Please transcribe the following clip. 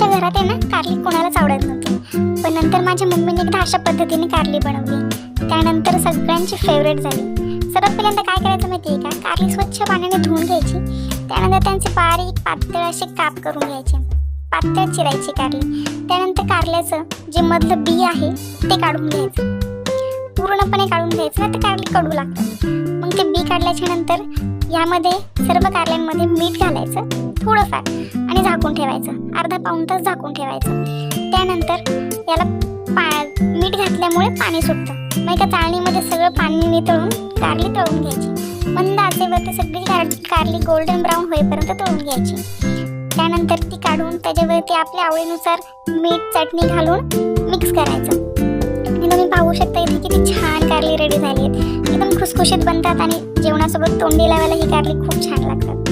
आमच्या घरात आहे ना कारली कोणालाच आवडत नव्हती, पण नंतर माझ्या मम्मीने एकदा अशा पद्धतीने कारली बनवली, त्यानंतर सगळ्यांची फेवरेट झाली. सर्वात पहिल्यांदा काय करायचं माहिती आहे का, कारली स्वच्छ पाण्याने धुवून घ्यायची, त्यानंतर त्यांचे बारीक पातळ असे काप करून घ्यायचे, पातळ चिरायची कारली. त्यानंतर कारल्याचं जे मधलं बी आहे ते काढून घ्यायचं, पूर्णपणे काढून घ्यायचं ना, तर कारली कडू लागतं. मग ते बी काढल्याच्या नंतर यामध्ये सर्व कारल्यांमध्ये मीठ घालायचं थोडंफार आणि झाकून ठेवायचं, अर्धा पाऊण तास झाकून ठेवायचं. त्यानंतर याला मीठ घातल्यामुळे पाणी सुटतं. मग एका चाळणीमध्ये सगळं पाणी नितळून कारली तळून घ्यायची. मंद आचेवरती सगळी कारली गोल्डन ब्राऊन होईपर्यंत तळून घ्यायची. त्यानंतर ती काढून त्याच्यावरती आपल्या आवडीनुसार मीठ चटणी घालून मिक्स करायचं. आणि तुम्ही पाहू शकता इथे किती छान कारली रेडी झाली आहेत. एकदम खुसखुशीत बनतात आणि जेवणासोबत तोंडी लावायला ही कारली खूप छान लागतात.